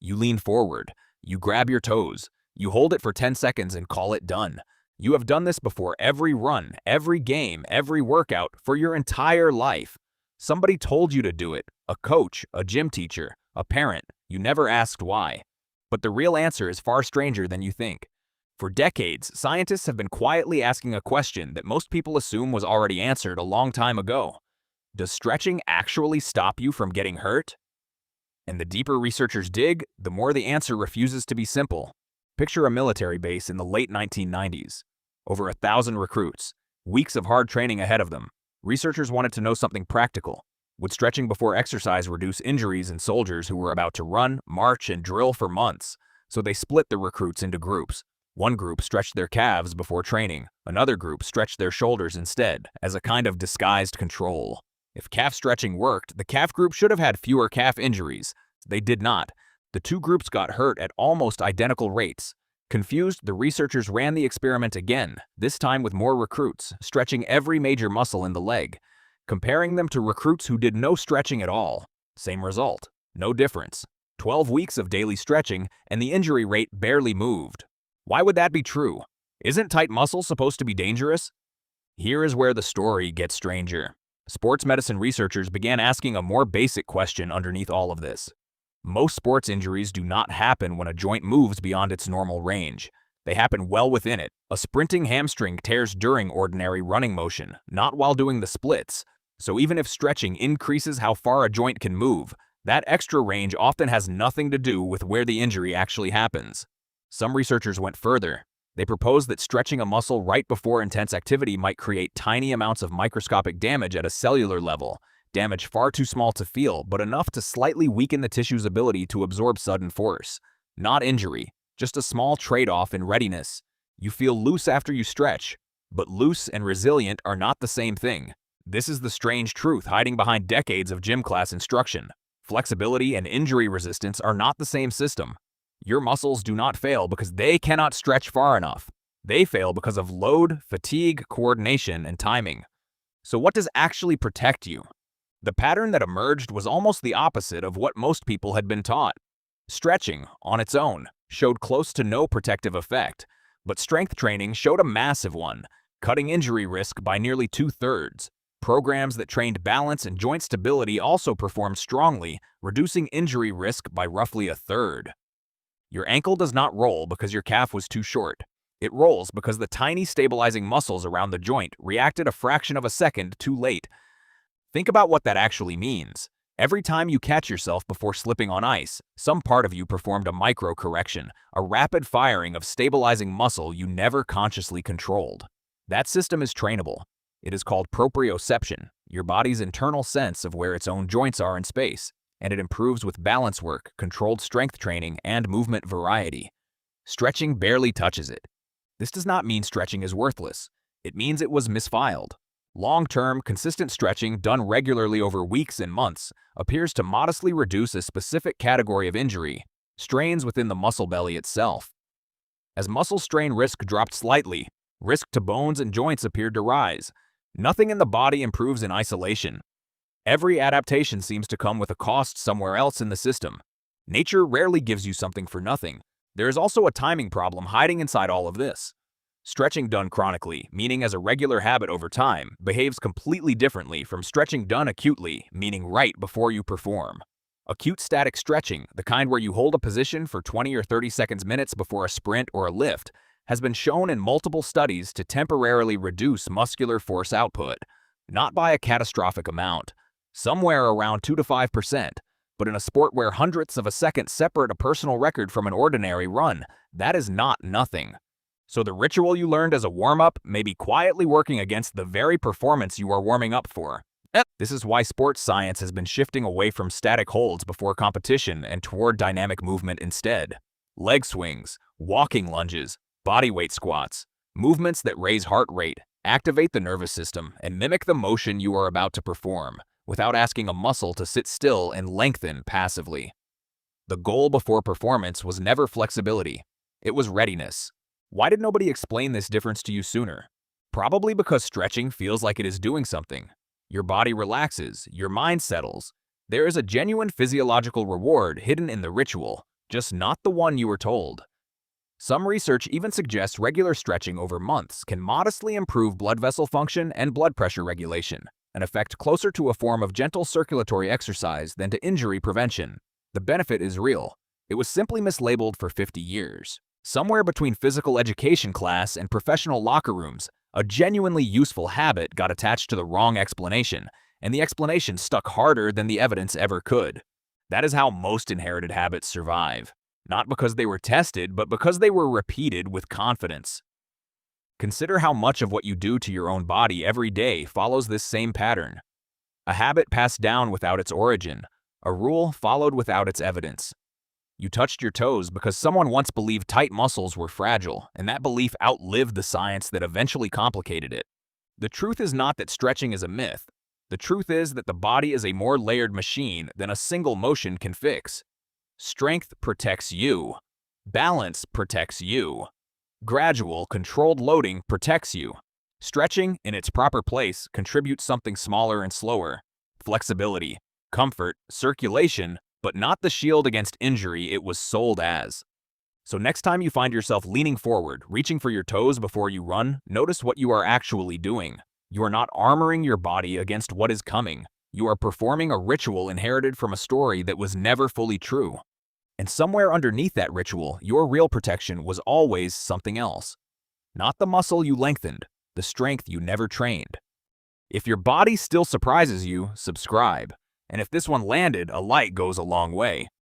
You lean forward. You grab your toes. You hold it for 10 seconds and call it done. You have done this before every run, every game, every workout, for your entire life. Somebody told you to do it. A coach, a gym teacher, a parent. You never asked why. But the real answer is far stranger than you think. For decades, scientists have been quietly asking a question that most people assume was already answered a long time ago. Does stretching actually stop you from getting hurt? And the deeper researchers dig, the more the answer refuses to be simple. Picture a military base in the late 1990s. Over 1,000 recruits, weeks of hard training ahead of them. Researchers wanted to know something practical. Would stretching before exercise reduce injuries in soldiers who were about to run, march, and drill for months? So they split the recruits into groups. One group stretched their calves before training. Another group stretched their shoulders instead, as a kind of disguised control. If calf stretching worked, the calf group should have had fewer calf injuries. They did not. The two groups got hurt at almost identical rates. Confused, the researchers ran the experiment again, this time with more recruits, stretching every major muscle in the leg. Comparing them to recruits who did no stretching at all. Same result. No difference. 12 weeks of daily stretching, and the injury rate barely moved. Why would that be true? Isn't tight muscle supposed to be dangerous? Here is where the story gets stranger. Sports medicine researchers began asking a more basic question underneath all of this. Most sports injuries do not happen when a joint moves beyond its normal range. They happen well within it. A sprinting hamstring tears during ordinary running motion, not while doing the splits. So even if stretching increases how far a joint can move, that extra range often has nothing to do with where the injury actually happens. Some researchers went further. They proposed that stretching a muscle right before intense activity might create tiny amounts of microscopic damage at a cellular level, damage far too small to feel, but enough to slightly weaken the tissue's ability to absorb sudden force. Not injury, just a small trade-off in readiness. You feel loose after you stretch, but loose and resilient are not the same thing. This is the strange truth hiding behind decades of gym class instruction. Flexibility and injury resistance are not the same system. Your muscles do not fail because they cannot stretch far enough. They fail because of load, fatigue, coordination, and timing. So what does actually protect you? The pattern that emerged was almost the opposite of what most people had been taught. Stretching, on its own, showed close to no protective effect, but strength training showed a massive one, cutting injury risk by nearly 2/3. Programs that trained balance and joint stability also performed strongly, reducing injury risk by roughly 1/3. Your ankle does not roll because your calf was too short. It rolls because the tiny stabilizing muscles around the joint reacted a fraction of a second too late. Think about what that actually means. Every time you catch yourself before slipping on ice, some part of you performed a micro-correction, a rapid firing of stabilizing muscle you never consciously controlled. That system is trainable. It is called proprioception, your body's internal sense of where its own joints are in space, and it improves with balance work, controlled strength training, and movement variety. Stretching barely touches it. This does not mean stretching is worthless. It means it was misfiled. Long-term, consistent stretching done regularly over weeks and months appears to modestly reduce a specific category of injury, strains within the muscle belly itself. As muscle strain risk dropped slightly, risk to bones and joints appeared to rise. Nothing in the body improves in isolation. Every adaptation seems to come with a cost somewhere else in the system. Nature rarely gives you something for nothing. There is also a timing problem hiding inside all of this. Stretching done chronically, meaning as a regular habit over time, behaves completely differently from stretching done acutely, meaning right before you perform. Acute static stretching, the kind where you hold a position for 20 or 30 seconds minutes before a sprint or a lift, has been shown in multiple studies to temporarily reduce muscular force output, not by a catastrophic amount, somewhere around 2 to 5%, but in a sport where hundredths of a second separate a personal record from an ordinary run, that is not nothing. So the ritual you learned as a warm-up may be quietly working against the very performance you are warming up for. This is why sports science has been shifting away from static holds before competition and toward dynamic movement instead. Leg swings, walking lunges, bodyweight squats, movements that raise heart rate, activate the nervous system, and mimic the motion you are about to perform, without asking a muscle to sit still and lengthen passively. The goal before performance was never flexibility. It was readiness. Why did nobody explain this difference to you sooner? Probably because stretching feels like it is doing something. Your body relaxes, your mind settles. There is a genuine physiological reward hidden in the ritual, just not the one you were told. Some research even suggests regular stretching over months can modestly improve blood vessel function and blood pressure regulation, an effect closer to a form of gentle circulatory exercise than to injury prevention. The benefit is real. It was simply mislabeled for 50 years. Somewhere between physical education class and professional locker rooms, a genuinely useful habit got attached to the wrong explanation, and the explanation stuck harder than the evidence ever could. That is how most inherited habits survive. Not because they were tested, but because they were repeated with confidence. Consider how much of what you do to your own body every day follows this same pattern. A habit passed down without its origin, a rule followed without its evidence. You touched your toes because someone once believed tight muscles were fragile, and that belief outlived the science that eventually complicated it. The truth is not that stretching is a myth. The truth is that the body is a more layered machine than a single motion can fix. Strength protects you. Balance protects you. Gradual, controlled loading protects you. Stretching, in its proper place, contributes something smaller and slower. Flexibility, comfort, circulation, but not the shield against injury it was sold as. So next time you find yourself leaning forward, reaching for your toes before you run, notice what you are actually doing. You are not armoring your body against what is coming. You are performing a ritual inherited from a story that was never fully true. And somewhere underneath that ritual, your real protection was always something else. Not the muscle you lengthened, the strength you never trained. If your body still surprises you, subscribe. And if this one landed, a like goes a long way.